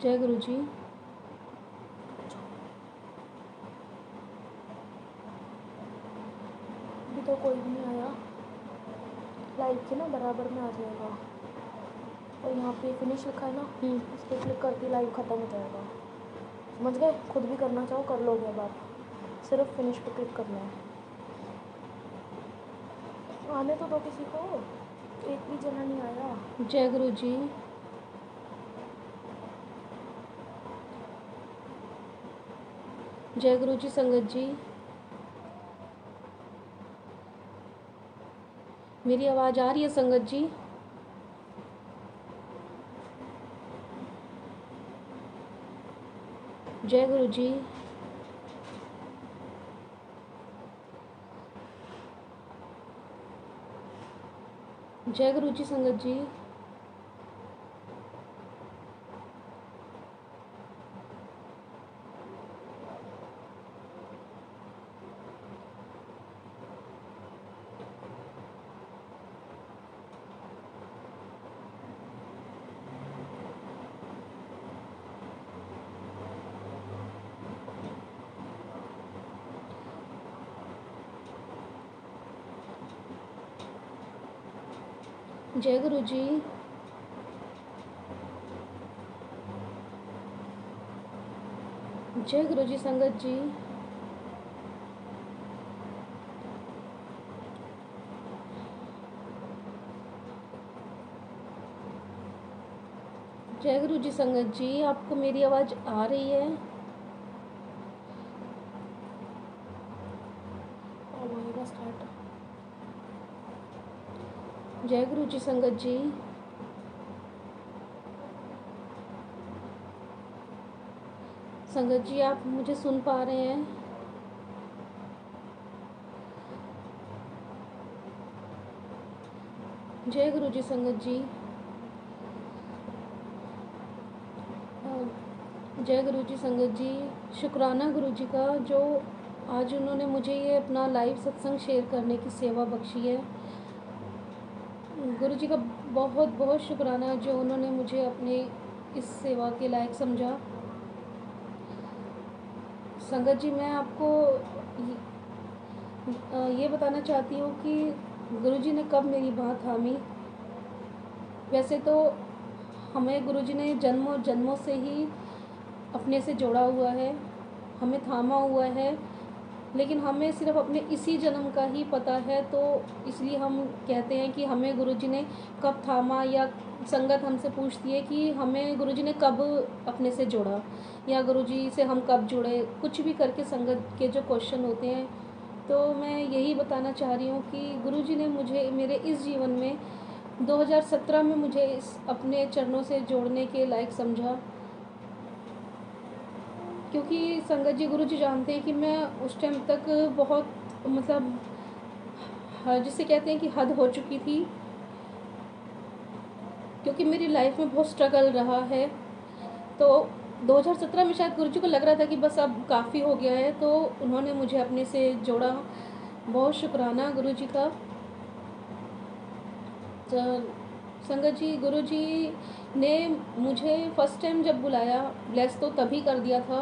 जय गुरु जी। अभी तो कोई भी नहीं आया। लाइव के ना बराबर में आ जाएगा और यहाँ पे फिनिश लिखा है ना, उस पर क्लिक करके लाइव ख़त्म हो जाएगा। समझ गए? खुद भी करना चाहो कर लोगे। अब आप सिर्फ फिनिश पे क्लिक करना है। आने तो दो किसी को, एक भी जना नहीं आया। जय गुरु जी। जय गुरु जी संगत जी। मेरी आवाज़ आ रही है संगत जी? जय गुरु जी। जय गुरु जी संगत जी। जय गुरु जी। जय गुरु जी संगत जी। जय गुरु जी संगत जी। आपको मेरी आवाज़ आ रही है? अब होएगा स्टार्ट। जय गुरु जी संगत जी। संगत जी आप मुझे सुन पा रहे हैं? जय गुरु जी संगत जी। जय गुरु जी संगत जी। शुक्राना गुरु जी का जो आज उन्होंने मुझे ये अपना लाइव सत्संग शेयर करने की सेवा बख्शी है। गुरु जी का बहुत बहुत शुक्राना जो उन्होंने मुझे अपने इस सेवा के लायक समझा। संगत जी मैं आपको ये बताना चाहती हूँ कि गुरु जी ने कब मेरी बात थामी। वैसे तो हमें गुरु जी ने जन्मों जन्मों से ही अपने से जोड़ा हुआ है, हमें थामा हुआ है, लेकिन हमें सिर्फ अपने इसी जन्म का ही पता है। तो इसलिए हम कहते हैं कि हमें गुरुजी ने कब थामा, या संगत हमसे पूछती है कि हमें गुरुजी ने कब अपने से जोड़ा या गुरुजी से हम कब जुड़े, कुछ भी करके संगत के जो क्वेश्चन होते हैं। तो मैं यही बताना चाह रही हूँ कि गुरुजी ने मुझे मेरे इस जीवन में 2017 में मुझे इस अपने चरणों से जोड़ने के लायक समझा, क्योंकि संगत जी गुरु जी जानते हैं कि मैं उस टाइम तक बहुत मतलब जिसे कहते हैं कि हद हो चुकी थी, क्योंकि मेरी लाइफ में बहुत स्ट्रगल रहा है। तो 2017 में शायद गुरु जी को लग रहा था कि बस अब काफ़ी हो गया है, तो उन्होंने मुझे अपने से जोड़ा। बहुत शुक्राना गुरु जी का। संगत जी गुरु जी ने मुझे फर्स्ट टाइम जब बुलाया, ब्लेस तो तभी कर दिया था,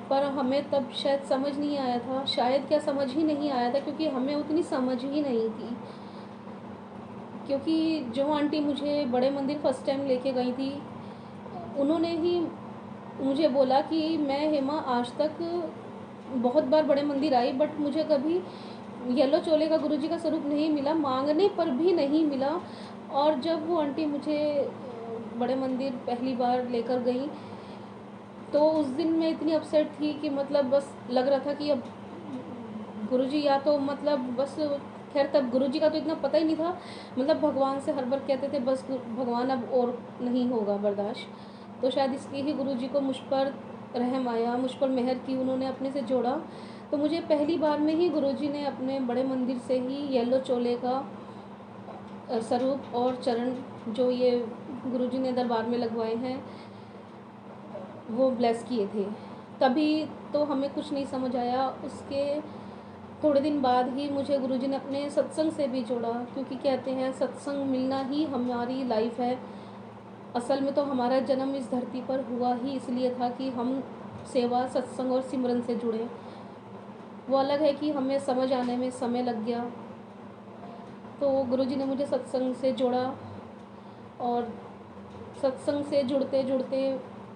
पर हमें तब शायद समझ नहीं आया था, शायद क्या समझ ही नहीं आया था, क्योंकि हमें उतनी समझ ही नहीं थी। क्योंकि जो आंटी मुझे बड़े मंदिर फर्स्ट टाइम लेके गई थी, उन्होंने ही मुझे बोला कि मैं हेमा आज तक बहुत बार बड़े मंदिर आई, बट मुझे कभी येलो चोले का गुरुजी का स्वरूप नहीं मिला, मांगने पर भी नहीं मिला। और जब वो आंटी मुझे बड़े मंदिर पहली बार लेकर गई, तो उस दिन मैं इतनी अपसेट थी कि मतलब बस लग रहा था कि अब गुरुजी या तो मतलब बस, खैर तब गुरुजी का तो इतना पता ही नहीं था, मतलब भगवान से हर बार कहते थे बस भगवान अब और नहीं होगा बर्दाश्त। तो शायद इसलिए ही गुरुजी को मुझ पर रहम आया, मुझ पर मेहर की, उन्होंने अपने से जोड़ा। तो मुझे पहली बार में ही गुरुजी ने अपने बड़े मंदिर से ही येलो चोले का स्वरूप और चरण जो ये गुरुजी ने दरबार में लगवाए हैं वो ब्लेस किए थे। तभी तो हमें कुछ नहीं समझ आया। उसके थोड़े दिन बाद ही मुझे गुरुजी ने अपने सत्संग से भी जोड़ा, क्योंकि कहते हैं सत्संग मिलना ही हमारी लाइफ है। असल में तो हमारा जन्म इस धरती पर हुआ ही इसलिए था कि हम सेवा, सत्संग और सिमरन से जुड़े। वो अलग है कि हमें समझ आने में समय लग गया। तो गुरुजी ने मुझे सत्संग से जोड़ा और सत्संग से जुड़ते जुड़ते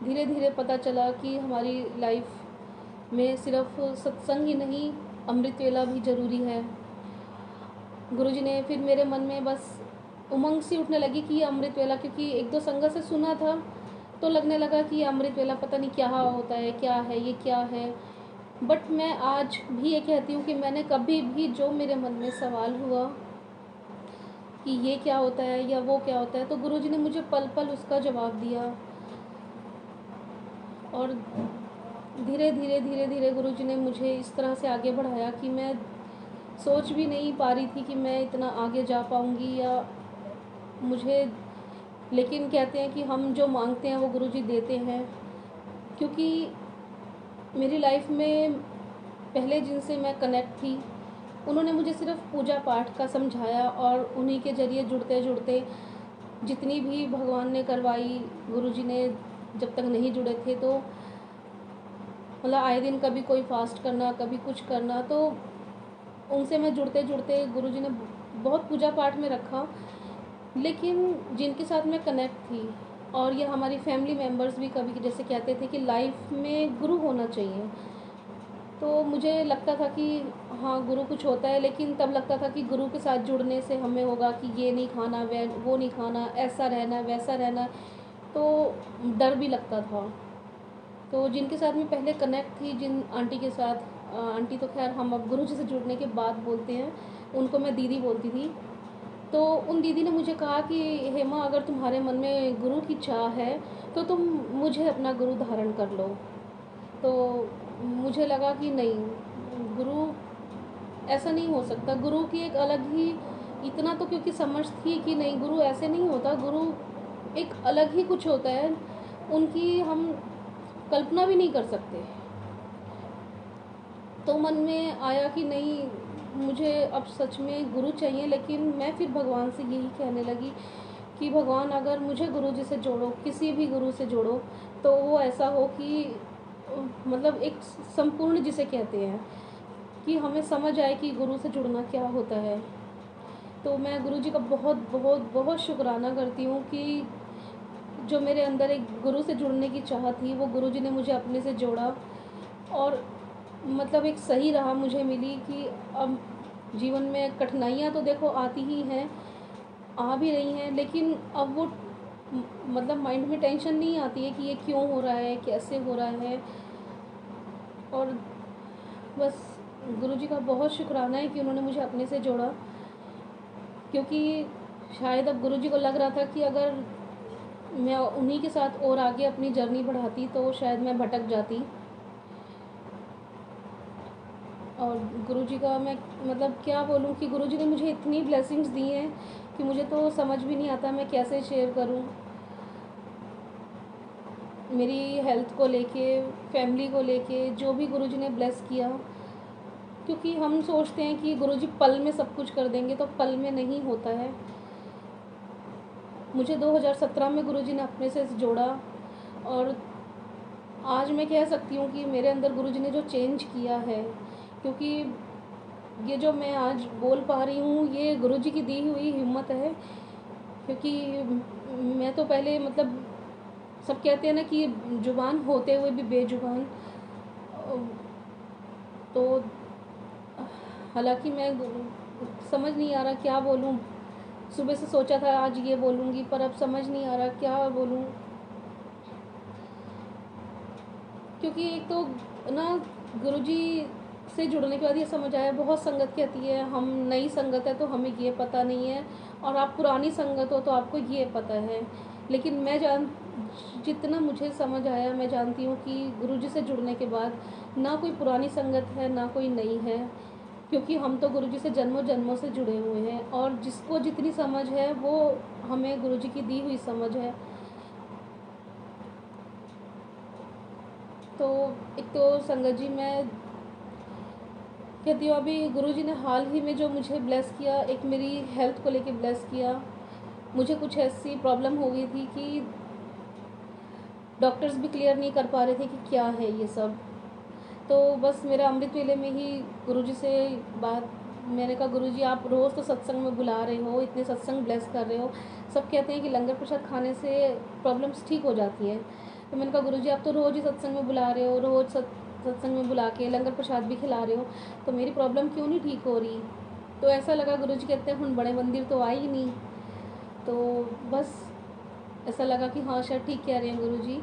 धीरे धीरे पता चला कि हमारी लाइफ में सिर्फ सत्संग ही नहीं, अमृत वेला भी ज़रूरी है। गुरुजी ने फिर मेरे मन में बस उमंग सी उठने लगी कि ये अमृत वेला, क्योंकि एक दो संगत से सुना था तो लगने लगा कि ये अमृत वेला पता नहीं क्या होता है, क्या है, ये क्या है। बट मैं आज भी ये कहती हूँ कि मैंने कभी भी जो मेरे मन में सवाल हुआ कि ये क्या होता है या वो क्या होता है, तो गुरुजी ने मुझे पल पल उसका जवाब दिया। और धीरे धीरे धीरे धीरे गुरुजी ने मुझे इस तरह से आगे बढ़ाया कि मैं सोच भी नहीं पा रही थी कि मैं इतना आगे जा पाऊँगी या मुझे। लेकिन कहते हैं कि हम जो मांगते हैं वो गुरुजी देते हैं, क्योंकि मेरी लाइफ में पहले जिनसे मैं कनेक्ट थी उन्होंने मुझे सिर्फ पूजा पाठ का समझाया और उन्हीं के ज़रिए जुड़ते जुड़ते जितनी भी भगवान ने करवाई, गुरुजी ने जब तक नहीं जुड़े थे तो मतलब आए दिन कभी कोई फास्ट करना, कभी कुछ करना, तो उनसे मैं जुड़ते जुड़ते गुरुजी ने बहुत पूजा पाठ में रखा। लेकिन जिनके साथ मैं कनेक्ट थी और ये हमारी फैमिली मेम्बर्स भी कभी जैसे कहते थे कि लाइफ में गुरु होना चाहिए, तो मुझे लगता था कि हाँ गुरु कुछ होता है, लेकिन तब लगता था कि गुरु के साथ जुड़ने से हमें होगा कि ये नहीं खाना, वो नहीं खाना, ऐसा रहना, वैसा रहना, तो डर भी लगता था। तो जिनके साथ मैं पहले कनेक्ट थी, जिन आंटी के साथ, आंटी तो खैर हम अब गुरु जी से जुड़ने के बाद बोलते हैं, उनको मैं दीदी बोलती थी। तो उन दीदी ने मुझे कहा कि हेमा, अगर तुम्हारे मन में गुरु की चाह है तो तुम मुझे अपना गुरु धारण कर लो। तो मुझे लगा कि नहीं, गुरु ऐसा नहीं हो सकता। गुरु की एक अलग ही, इतना तो क्योंकि समझ थी कि नहीं गुरु ऐसे नहीं होता, गुरु एक अलग ही कुछ होता है, उनकी हम कल्पना भी नहीं कर सकते। तो मन में आया कि नहीं, मुझे अब सच में गुरु चाहिए। लेकिन मैं फिर भगवान से यही कहने लगी कि भगवान, अगर मुझे गुरु जी से जोड़ो, किसी भी गुरु से जोड़ो, तो वो ऐसा हो कि मतलब एक संपूर्ण जिसे कहते हैं कि हमें समझ आए कि गुरु से जुड़ना क्या होता है। तो मैं गुरु जी का बहुत बहुत बहुत शुक्राना करती हूँ कि जो मेरे अंदर एक गुरु से जुड़ने की चाह थी, वो गुरु जी ने मुझे अपने से जोड़ा। और मतलब एक सही राह मुझे मिली कि अब जीवन में कठिनाइयाँ तो देखो आती ही हैं, आ भी रही हैं, लेकिन अब वो मतलब माइंड में टेंशन नहीं आती है कि ये क्यों हो रहा है, कैसे हो रहा है। और बस गुरुजी का बहुत शुक्राना है कि उन्होंने मुझे अपने से जोड़ा, क्योंकि शायद अब गुरुजी को लग रहा था कि अगर मैं उन्हीं के साथ और आगे अपनी जर्नी बढ़ाती तो शायद मैं भटक जाती। और गुरुजी का मैं मतलब क्या बोलूँ कि गुरुजी ने मुझे इतनी ब्लेसिंग्स दी हैं कि मुझे तो समझ भी नहीं आता मैं कैसे शेयर करूँ। मेरी हेल्थ को लेके, फैमिली को लेके जो भी गुरुजी ने ब्लेस किया, क्योंकि हम सोचते हैं कि गुरुजी पल में सब कुछ कर देंगे, तो पल में नहीं होता है। मुझे 2017 में गुरुजी ने अपने से जोड़ा और आज मैं कह सकती हूँ कि मेरे अंदर गुरुजी ने जो चेंज किया है, क्योंकि ये जो मैं आज बोल पा रही हूँ ये गुरुजी की दी हुई हिम्मत है। क्योंकि मैं तो पहले मतलब सब कहते हैं ना कि जुबान होते हुए भी बेजुबान, तो हालांकि मैं समझ नहीं आ रहा क्या बोलूँ। सुबह से सोचा था आज ये बोलूँगी, पर अब समझ नहीं आ रहा क्या बोलूँ, क्योंकि एक तो ना गुरुजी से जुड़ने के बाद ये समझ आया, बहुत संगत कहती है हम नई संगत है तो हमें ये पता नहीं है, और आप पुरानी संगत हो तो आपको ये पता है। लेकिन मैं जितना मुझे समझ आया, मैं जानती हूँ कि गुरुजी से जुड़ने के बाद ना कोई पुरानी संगत है ना कोई नई है, क्योंकि हम तो गुरुजी से जन्मों जन्मों से जुड़े हुए हैं। और जिसको जितनी समझ है वो हमें गुरुजी की दी हुई समझ है। तो एक तो संगत जी, मैं कहती हूँ अभी गुरुजी ने हाल ही में जो मुझे ब्लेस किया, एक मेरी हेल्थ को लेके ब्लेस किया। मुझे कुछ ऐसी प्रॉब्लम हो गई थी कि डॉक्टर्स भी क्लियर नहीं कर पा रहे थे कि क्या है ये सब। तो बस मेरा अमृत वेले में ही गुरुजी से बात, मैंने कहा गुरुजी आप रोज़ तो सत्संग में बुला रहे हो, इतने सत्संग ब्लेस कर रहे हो, सब कहते हैं कि लंगर प्रसाद खाने से प्रॉब्लम्स ठीक हो जाती हैं। तो मैंने कहा गुरुजी आप तो रोज़ ही सत्संग में बुला रहे हो, रोज़ सत्संग में बुला के लंगर प्रसाद भी खिला रहे हो, तो मेरी प्रॉब्लम क्यों नहीं ठीक हो रही। तो ऐसा लगा गुरुजी कहते हैं हुन बड़े मंदिर तो आए ही नहीं। तो बस ऐसा लगा कि हाँ शायद ठीक कह रहे हैं गुरुजी।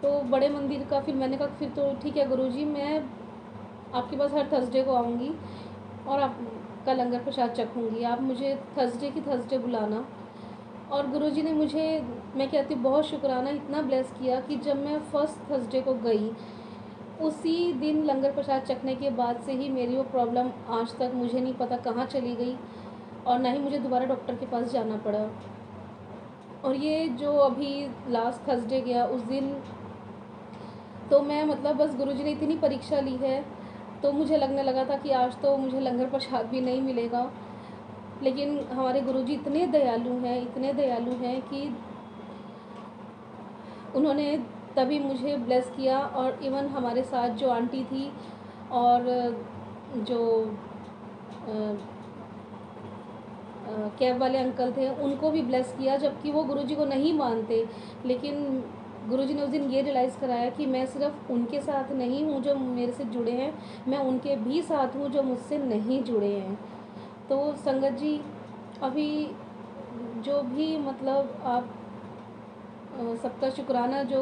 तो बड़े मंदिर का फिर मैंने कहा फिर तो ठीक है गुरुजी, मैं आपके पास हर थर्सडे को आऊँगी और आपका लंगर प्रसाद चखूँगी, आप मुझे थर्सडे की थर्सडे बुलाना। और गुरुजी ने मुझे, मैं कहती हूँ बहुत शुक्राना, इतना ब्लेस किया कि जब मैं फर्स्ट थर्सडे को गई, उसी दिन लंगर प्रसाद चखने के बाद से ही मेरी वो प्रॉब्लम आज तक मुझे नहीं पता कहाँ चली गई, और ना ही मुझे दोबारा डॉक्टर के पास जाना पड़ा। और ये जो अभी लास्ट थर्सडे गया उस दिन तो मैं मतलब बस गुरुजी ने इतनी परीक्षा ली है, तो मुझे लगने लगा था कि आज तो मुझे लंगर प्रसाद भी नहीं मिलेगा। लेकिन हमारे गुरुजी इतने दयालु हैं कि उन्होंने तभी मुझे ब्लेस किया। और इवन हमारे साथ जो आंटी थी और जो कैब वाले अंकल थे उनको भी ब्लेस किया, जबकि वो गुरुजी को नहीं मानते। लेकिन गुरुजी ने उस दिन ये रियलाइज़ कराया कि मैं सिर्फ उनके साथ नहीं हूँ जो मेरे से जुड़े हैं, मैं उनके भी साथ हूँ जो मुझसे नहीं जुड़े हैं। तो संगत जी, अभी जो भी मतलब आप सबका शुक्राना जो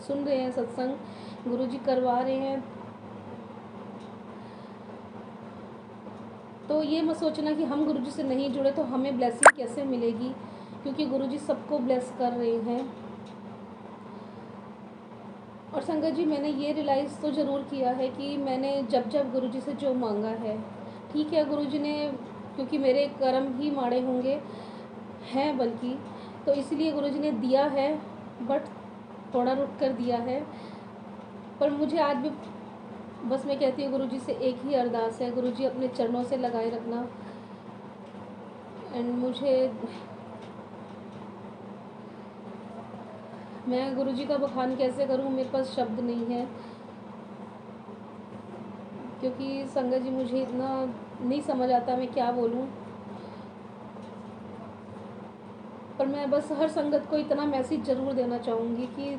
सुन रहे हैं, सत्संग गुरुजी करवा रहे हैं, तो ये मत सोचना कि हम गुरुजी से नहीं जुड़े तो हमें ब्लेसिंग कैसे मिलेगी, क्योंकि गुरुजी सबको ब्लेस कर रहे हैं। और संगत जी, मैंने ये रियलाइज़ तो ज़रूर किया है कि मैंने जब जब गुरुजी से जो मांगा है, ठीक है गुरुजी ने, क्योंकि मेरे कर्म ही माड़े होंगे हैं बल्कि, तो इसलिए गुरुजी ने दिया है, बट थोड़ा रुक कर दिया है। पर मुझे आज भी बस मैं कहती हूँ गुरुजी से एक ही अरदास है, गुरुजी अपने चरणों से लगाए रखना। एंड मैं गुरुजी का बखान कैसे करूँ, मेरे पास शब्द नहीं है, क्योंकि संगत जी मुझे इतना नहीं समझ आता मैं क्या बोलूँ। पर मैं बस हर संगत को इतना मैसेज ज़रूर देना चाहूँगी कि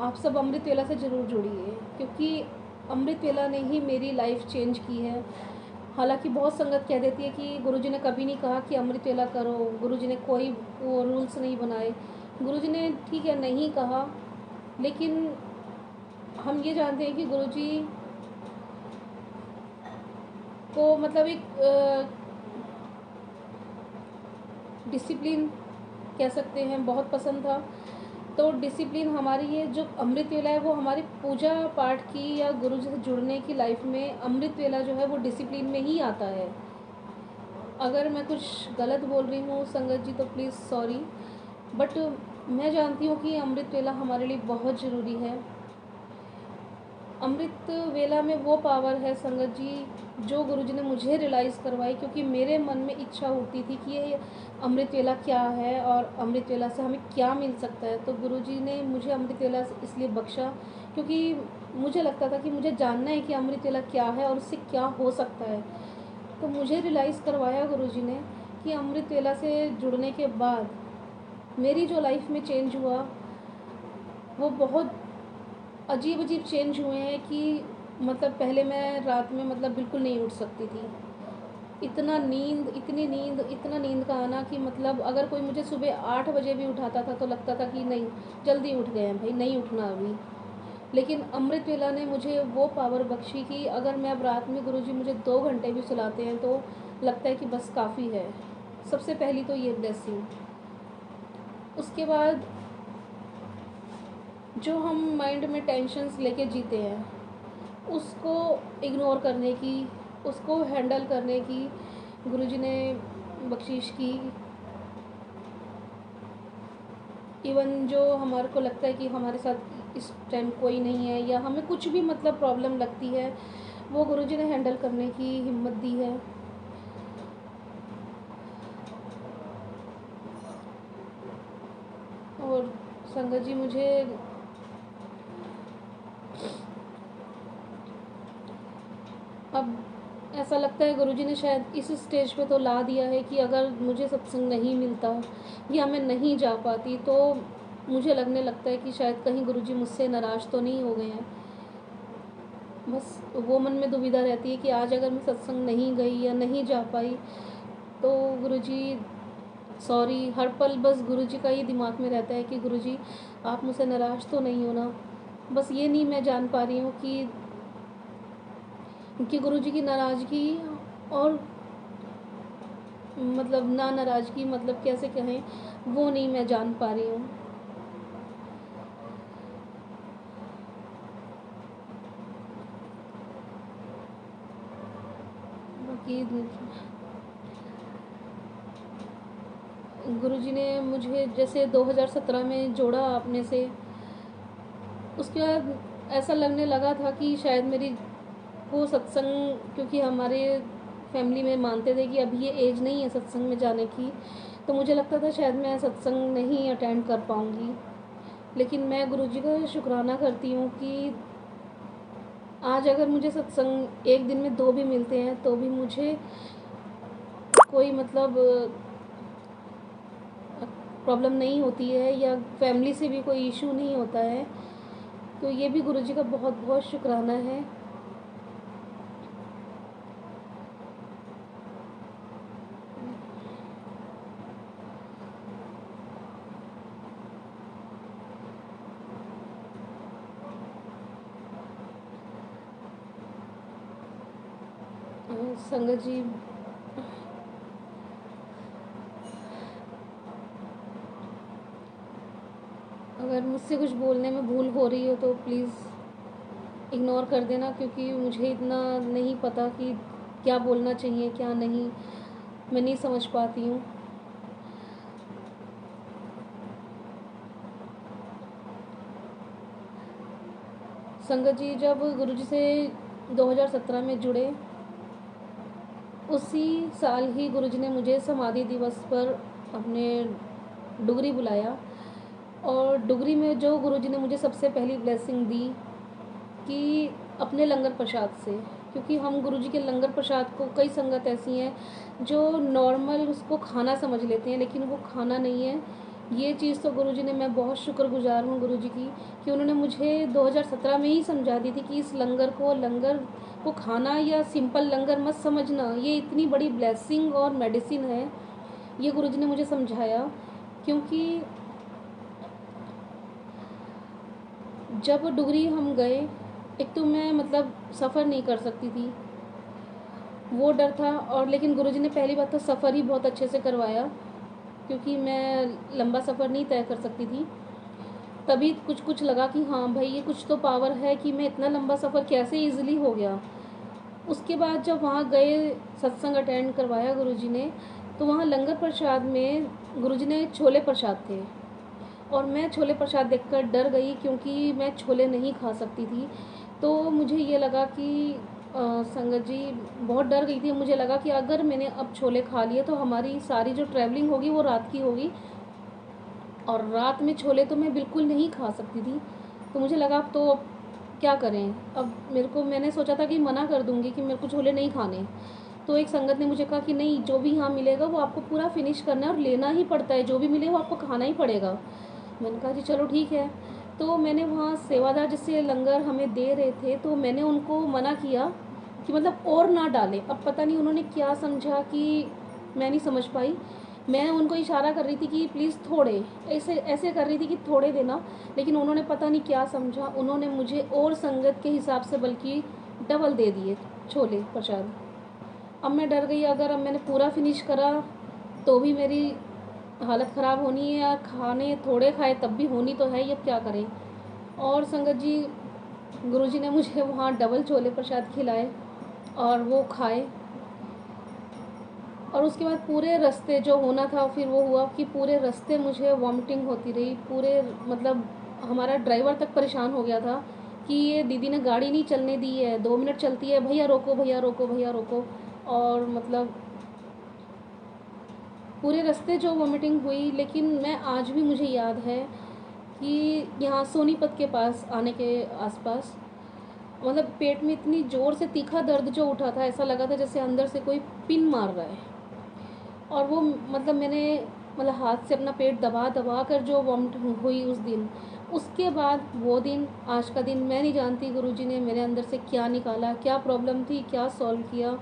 आप सब अमृत वेला से ज़रूर जुड़िए, क्योंकि अमृत वेला ने ही मेरी लाइफ चेंज की है। हालांकि बहुत संगत कह देती है कि गुरुजी ने कभी नहीं कहा कि अमृत वेला करो, गुरुजी ने कोई वो रूल्स नहीं बनाए। गुरुजी ने ठीक है नहीं कहा, लेकिन हम ये जानते हैं कि गुरुजी को मतलब एक डिसिप्लिन कह सकते हैं बहुत पसंद था। तो डिसिप्लिन हमारी ये जो अमृत वेला है वो हमारी पूजा पाठ की या गुरु जी से जुड़ने की लाइफ में अमृत वेला जो है वो डिसिप्लिन में ही आता है। अगर मैं कुछ गलत बोल रही हूँ संगत जी तो प्लीज़ सॉरी, बट मैं जानती हूँ कि अमृत वेला हमारे लिए बहुत ज़रूरी है। अमृत वेला में वो पावर है संगत जी जो गुरुजी ने मुझे रियलाइज़ करवाई, क्योंकि मेरे मन में इच्छा होती थी कि ये अमृत वेला क्या है और अमृत वेला से हमें क्या मिल सकता है। तो गुरुजी ने मुझे अमृत वेला इसलिए बख्शा क्योंकि मुझे लगता था कि मुझे जानना है कि अमृत वेला क्या है और उससे क्या हो सकता है। तो मुझे रियलाइज़ करवाया गुरुजी ने कि अमृत वेला से जुड़ने के बाद मेरी जो लाइफ में चेंज हुआ वो बहुत अजीब अजीब चेंज हुए हैं कि मतलब पहले मैं रात में मतलब बिल्कुल नहीं उठ सकती थी। इतना नींद का आना कि मतलब अगर कोई मुझे सुबह 8 बजे भी उठाता था तो लगता था कि नहीं जल्दी उठ गए हैं भाई, नहीं उठना अभी। लेकिन अमृत वेला ने मुझे वो पावर बख्शी कि अगर मैं अब रात में गुरुजी मुझे 2 घंटे भी सुलाते हैं तो लगता है कि बस काफ़ी है। सबसे पहली तो ये ब्लेसिंग। उसके बाद जो हम माइंड में टेंशन्स लेके जीते हैं उसको इग्नोर करने की, उसको हैंडल करने की गुरुजी ने बख्शीश की। इवन जो हमारे को लगता है कि हमारे साथ इस टाइम कोई नहीं है या हमें कुछ भी मतलब प्रॉब्लम लगती है वो गुरुजी ने हैंडल करने की हिम्मत दी है। और संगत जी मुझे अब ऐसा लगता है गुरुजी ने शायद इस स्टेज पे तो ला दिया है कि अगर मुझे सत्संग नहीं मिलता या मैं नहीं जा पाती तो मुझे लगने लगता है कि शायद कहीं गुरुजी मुझसे नाराज़ तो नहीं हो गए हैं। बस वो मन में दुविधा रहती है कि आज अगर मैं सत्संग नहीं गई या नहीं जा पाई तो गुरुजी सॉरी, हर पल बस गुरुजी का ही दिमाग में रहता है कि गुरुजी आप मुझसे नाराज़ तो नहीं हो ना। बस ये नहीं मैं जान पा रही हूँ कि गुरुजी की नाराज़गी और मतलब ना नाराज़गी मतलब कैसे कहें वो नहीं मैं जान पा रही हूँ। बाकी गुरुजी ने मुझे जैसे 2017 में जोड़ा अपने से, उसके बाद ऐसा लगने लगा था कि शायद मेरी वो सत्संग, क्योंकि हमारे फैमिली में मानते थे कि अभी ये एज नहीं है सत्संग में जाने की, तो मुझे लगता था शायद मैं सत्संग नहीं अटेंड कर पाऊँगी। लेकिन मैं गुरुजी का शुक्राना करती हूँ कि आज अगर मुझे सत्संग एक दिन में 2 भी मिलते हैं तो भी मुझे कोई मतलब प्रॉब्लम नहीं होती है या फैमिली से भी कोई इशू नहीं होता है। तो ये भी गुरुजी का बहुत बहुत शुक्राना है। संगत जी, अगर मुझसे कुछ बोलने में भूल हो रही हो तो प्लीज़ इग्नोर कर देना, क्योंकि मुझे इतना नहीं पता कि क्या बोलना चाहिए क्या नहीं, मैं नहीं समझ पाती हूँ। संगत जी, जब गुरुजी से 2017 में जुड़े उसी साल ही गुरुजी ने मुझे समाधि दिवस पर अपने डुगरी बुलाया, और डुगरी में जो गुरुजी ने मुझे सबसे पहली ब्लेसिंग दी कि अपने लंगर प्रसाद से, क्योंकि हम गुरुजी के लंगर प्रसाद को, कई संगत ऐसी हैं जो नॉर्मल उसको खाना समझ लेते हैं लेकिन वो खाना नहीं है। ये चीज़ तो गुरुजी ने, मैं बहुत शुक्रगुजार हूँ गुरुजी की कि उन्होंने मुझे 2017 में ही समझा दी थी कि इस लंगर को खाना या सिंपल लंगर मत समझना, ये इतनी बड़ी ब्लेसिंग और मेडिसिन है। ये गुरुजी ने मुझे समझाया, क्योंकि जब डुगरी हम गए, एक तो मैं मतलब सफ़र नहीं कर सकती थी, वो डर था, और लेकिन गुरुजी ने पहली बात तो सफ़र ही बहुत अच्छे से करवाया, क्योंकि मैं लंबा सफ़र नहीं तय कर सकती थी। तभी कुछ लगा कि हाँ भाई, ये कुछ तो पावर है कि मैं इतना लंबा सफ़र कैसे ईज़िली हो गया। उसके बाद जब वहाँ गए, सत्संग अटेंड करवाया गुरुजी ने, तो वहाँ लंगर प्रसाद में गुरुजी ने छोले प्रसाद थे, और मैं छोले प्रसाद देखकर डर गई, क्योंकि मैं छोले नहीं खा सकती थी। तो मुझे ये लगा कि संगत जी, बहुत डर गई थी। मुझे लगा कि अगर मैंने अब छोले खा लिए तो हमारी सारी जो ट्रैवलिंग होगी वो रात की होगी, और रात में छोले तो मैं बिल्कुल नहीं खा सकती थी। तो मुझे लगा अब क्या करें। अब मैंने सोचा था कि मना कर दूँगी कि मेरे को छोले नहीं खाने। तो एक संगत ने मुझे कहा कि नहीं, जो भी यहाँ मिलेगा वो आपको पूरा फिनिश करना है और लेना ही पड़ता है, जो भी मिले वो आपको खाना ही पड़ेगा। मैंने कहा जी चलो ठीक है। तो मैंने वहाँ सेवादार जिससे लंगर हमें दे रहे थे, तो मैंने उनको मना किया कि मतलब और ना डालें। अब पता नहीं उन्होंने क्या समझा कि मैं नहीं समझ पाई। मैं उनको इशारा कर रही थी कि प्लीज़ थोड़े, ऐसे ऐसे कर रही थी कि थोड़े देना, लेकिन उन्होंने पता नहीं क्या समझा, उन्होंने मुझे और संगत के हिसाब से बल्कि डबल दे दिए छोले प्रसाद। अब मैं डर गई, अगर अब मैंने पूरा फिनिश करा तो भी मेरी हालत ख़राब होनी है, और खाने थोड़े खाए तब भी होनी तो है ही, अब क्या करें। और संगत जी, गुरुजी ने मुझे वहाँ डबल छोले प्रसाद खिलाए और वो खाए, और उसके बाद पूरे रास्ते जो होना था फिर वो हुआ कि पूरे रास्ते मुझे वॉमिटिंग होती रही। पूरे मतलब हमारा ड्राइवर तक परेशान हो गया था कि ये दीदी ने गाड़ी नहीं चलने दी है, 2 मिनट चलती है, भैया रोको भैया रोको भैया रोको। और मतलब पूरे रास्ते जो वॉमिटिंग हुई। लेकिन मैं आज भी मुझे याद है कि यहाँ सोनीपत के पास आने के आसपास मतलब पेट में इतनी ज़ोर से तीखा दर्द जो उठा था, ऐसा लगा था जैसे अंदर से कोई पिन मार रहा है। और वो मतलब मैंने मतलब हाथ से अपना पेट दबा दबा कर जो वॉमिट हुई उस दिन, उसके बाद वो दिन, आज का दिन, मैं नहीं जानती गुरुजी ने मेरे अंदर से क्या निकाला, क्या प्रॉब्लम थी, क्या सॉल्व किया।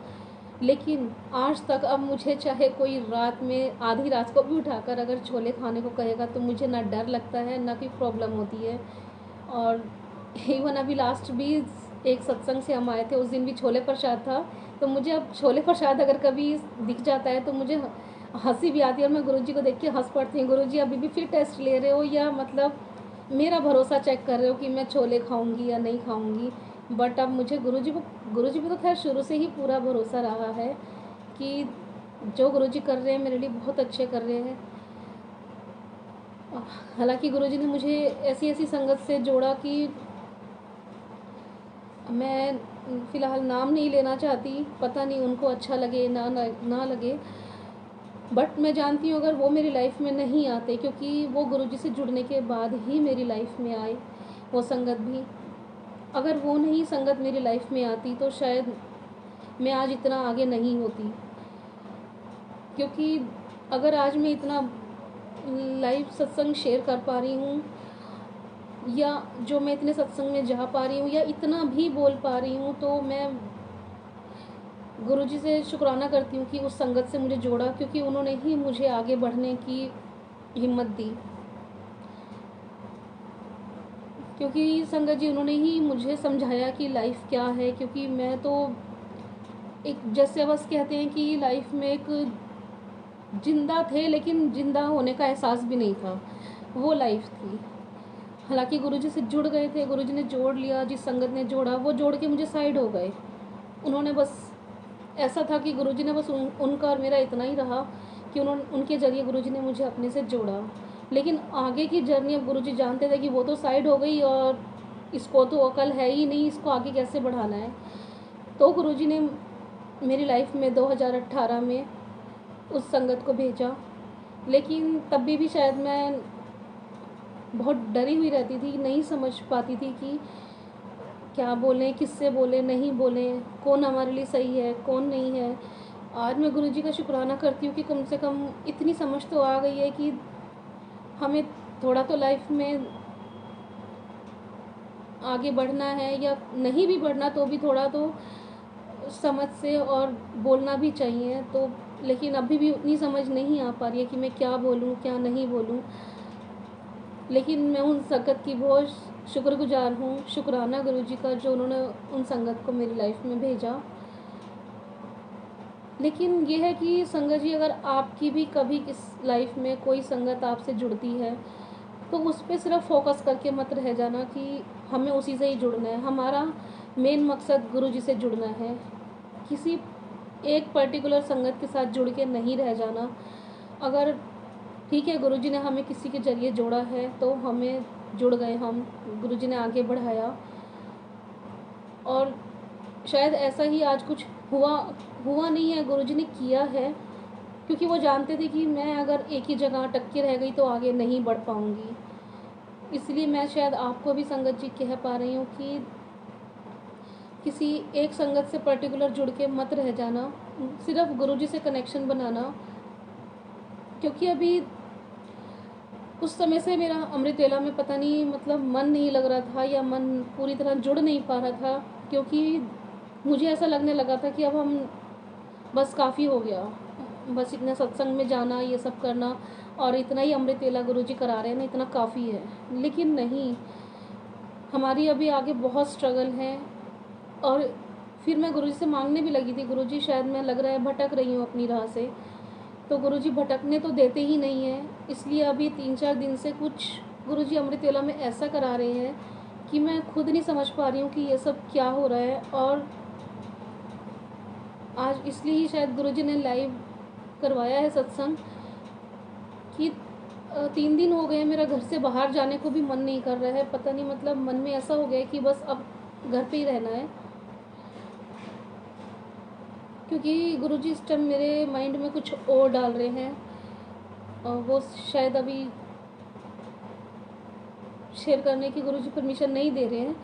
लेकिन आज तक अब मुझे चाहे कोई रात में आधी रात को भी उठाकर अगर छोले खाने को कहेगा तो मुझे ना डर लगता है ना कोई प्रॉब्लम होती है। और इवन अभी लास्ट भी एक सत्संग से हम आए थे, उस दिन भी छोले प्रसाद था, तो मुझे अब छोले प्रसाद अगर कभी दिख जाता है तो मुझे हंसी भी आती है और मैं गुरुजी को देख के हंस पड़ती हूँ। गुरुजी अभी भी फिर टेस्ट ले रहे हो या मतलब मेरा भरोसा चेक कर रहे हो कि मैं छोले खाऊंगी या नहीं खाऊंगी। बट अब मुझे गुरुजी पे तो खैर शुरू से ही पूरा भरोसा रहा है कि जो गुरुजी कर रहे हैं मेरे लिए बहुत अच्छे कर रहे हैं। हालांकि गुरुजी ने मुझे ऐसी ऐसी संगत से जोड़ा कि मैं फ़िलहाल नाम नहीं लेना चाहती, पता नहीं उनको अच्छा लगे ना लगे। बट मैं जानती हूँ अगर वो मेरी लाइफ में नहीं आते, क्योंकि वो गुरुजी से जुड़ने के बाद ही मेरी लाइफ में आए वो संगत भी, अगर वो नहीं संगत मेरी लाइफ में आती तो शायद मैं आज इतना आगे नहीं होती। क्योंकि अगर आज मैं इतना लाइव सत्संग शेयर कर पा रही हूँ या जो मैं इतने सत्संग में जा पा रही हूँ या इतना भी बोल पा रही हूँ, तो मैं गुरुजी से शुक्राना करती हूँ कि उस संगत से मुझे जोड़ा, क्योंकि उन्होंने ही मुझे आगे बढ़ने की हिम्मत दी। क्योंकि संगत जी उन्होंने ही मुझे समझाया कि लाइफ क्या है। क्योंकि मैं तो एक, जैसे बस कहते हैं कि लाइफ में एक जिंदा थे लेकिन जिंदा होने का एहसास भी नहीं था, वो लाइफ थी। हालांकि गुरुजी से जुड़ गए थे, गुरुजी ने जोड़ लिया, जिस संगत ने जोड़ा वो जोड़ के मुझे साइड हो गए। उन्होंने बस, ऐसा था कि गुरुजी ने बस उनका और मेरा इतना ही रहा कि उनके ज़रिए गुरुजी ने मुझे अपने से जोड़ा। लेकिन आगे की जर्नी अब गुरुजी जानते थे कि वो तो साइड हो गई और इसको तो अकल है ही नहीं, इसको आगे कैसे बढ़ाना है। तो गुरुजी ने मेरी लाइफ में 2018 में उस संगत को भेजा। लेकिन तब भी शायद मैं बहुत डरी हुई रहती थी, नहीं समझ पाती थी कि क्या बोलें, किससे बोलें, नहीं बोलें, कौन हमारे लिए सही है, कौन नहीं है। आज मैं गुरुजी का शुक्राना करती हूँ कि कम से कम इतनी समझ तो आ गई है कि हमें थोड़ा तो लाइफ में आगे बढ़ना है, या नहीं भी बढ़ना तो भी थोड़ा तो समझ से और बोलना भी चाहिए। तो लेकिन अभी भी उतनी समझ नहीं आ पा रही है कि मैं क्या बोलूँ क्या नहीं बोलूँ। लेकिन मैं उन संगत की बहुत शुक्रगुजार हूँ, शुक्राना गुरुजी का, जो उन्होंने उन संगत को मेरी लाइफ में भेजा। लेकिन ये है कि संगत जी, अगर आपकी भी कभी इस लाइफ में कोई संगत आपसे जुड़ती है तो उस पर सिर्फ फोकस करके मत रह जाना कि हमें उसी से ही जुड़ना है। हमारा मेन मकसद गुरुजी से जुड़ना है, किसी एक पर्टिकुलर संगत के साथ जुड़ के नहीं रह जाना। अगर ठीक है गुरुजी ने हमें किसी के ज़रिए जोड़ा है तो हमें जुड़ गए, हम गुरुजी ने आगे बढ़ाया और शायद ऐसा ही आज कुछ हुआ नहीं है, गुरुजी ने किया है। क्योंकि वो जानते थे कि मैं अगर एक ही जगह अटक के रह गई तो आगे नहीं बढ़ पाऊँगी। इसलिए मैं शायद आपको भी संगत जी कह पा रही हूँ कि किसी एक संगत से पर्टिकुलर जुड़ के मत रह जाना, सिर्फ गुरुजी से कनेक्शन बनाना। क्योंकि अभी उस समय से मेरा अमृत वेला में पता नहीं मतलब मन नहीं लग रहा था या मन पूरी तरह जुड़ नहीं पा रहा था। क्योंकि मुझे ऐसा लगने लगा था कि अब हम बस काफ़ी हो गया, बस इतना सत्संग में जाना, ये सब करना और इतना ही अमृत वेला गुरुजी करा रहे हैं ना, इतना काफ़ी है। लेकिन नहीं, हमारी अभी आगे बहुत स्ट्रगल है। और फिर मैं गुरुजी से मांगने भी लगी थी, गुरुजी शायद मैं लग रहा है भटक रही हूँ अपनी राह से। तो गुरुजी भटकने तो देते ही नहीं है। इसलिए अभी 3-4 दिन से कुछ गुरुजी अमृत वेला में ऐसा करा रहे हैं कि मैं खुद नहीं समझ पा रही हूँ कि ये सब क्या हो रहा है। और आज इसलिए ही शायद गुरुजी ने लाइव करवाया है सत्संग कि 3 दिन हो गए मेरा घर से बाहर जाने को भी मन नहीं कर रहा है। पता नहीं मतलब मन में ऐसा हो गया कि बस अब घर पे ही रहना है। क्योंकि गुरुजी इस टाइम मेरे माइंड में कुछ और डाल रहे हैं और वो शायद अभी शेयर करने की गुरुजी परमिशन नहीं दे रहे हैं।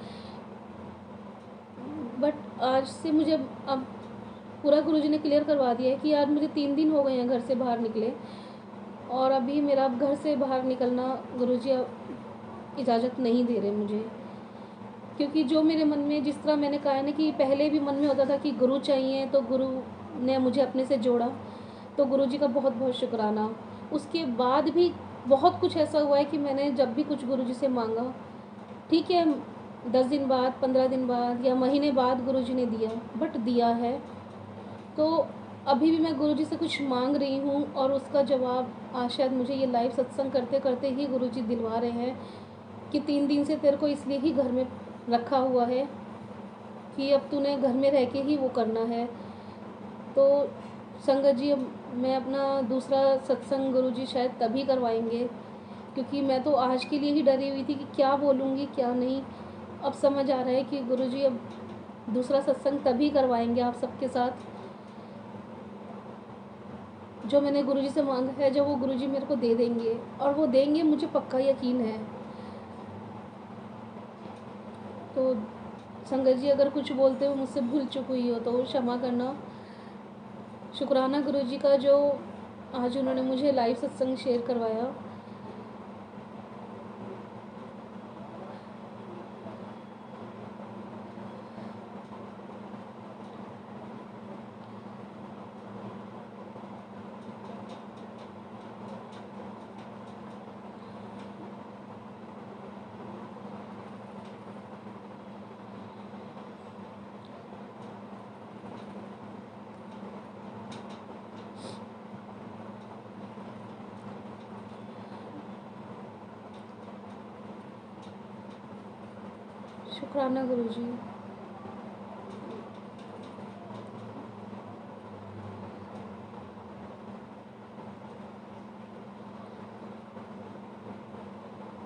आज से मुझे अब पूरा गुरुजी ने क्लियर करवा दिया है कि यार मुझे 3 दिन हो गए हैं घर से बाहर निकले, और अभी मेरा अब घर से बाहर निकलना गुरुजी अब इजाज़त नहीं दे रहे मुझे। क्योंकि जो मेरे मन में, जिस तरह मैंने कहा है ना कि पहले भी मन में होता था कि गुरु चाहिए, तो गुरु ने मुझे अपने से जोड़ा, तो गुरुजी का बहुत बहुत शुक्राना। उसके बाद भी बहुत कुछ ऐसा हुआ है कि मैंने जब भी कुछ गुरुजी से मांगा, ठीक है 10 दिन बाद, 15 दिन बाद या महीने बाद गुरुजी ने दिया, बट दिया है। तो अभी भी मैं गुरुजी से कुछ मांग रही हूँ, और उसका जवाब आज शायद मुझे ये लाइव सत्संग करते करते ही गुरुजी दिलवा रहे हैं कि 3 दिन से तेरे को इसलिए ही घर में रखा हुआ है कि अब तूने घर में रह के ही वो करना है। तो संगत जी, अब मैं अपना दूसरा सत्संग गुरुजी शायद तभी करवाएंगे, क्योंकि मैं तो आज के लिए ही डरी हुई थी कि क्या बोलूँगी क्या नहीं। अब समझ आ रहा है कि गुरुजी अब दूसरा सत्संग तभी करवाएंगे आप सबके साथ, जो मैंने गुरुजी से मांगा है, जो वो गुरुजी मेरे को दे देंगे, और वो देंगे, मुझे पक्का यकीन है। तो संगत जी, अगर कुछ बोलते हुए मुझसे भूल चुक हुई हो तो क्षमा करना। शुक्राना गुरुजी का, जो आज उन्होंने मुझे लाइव सत्संग शेयर करवाया। शुक्राना गुरुजी।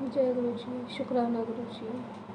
जय गुरुजी, शुक्राना गुरुजी।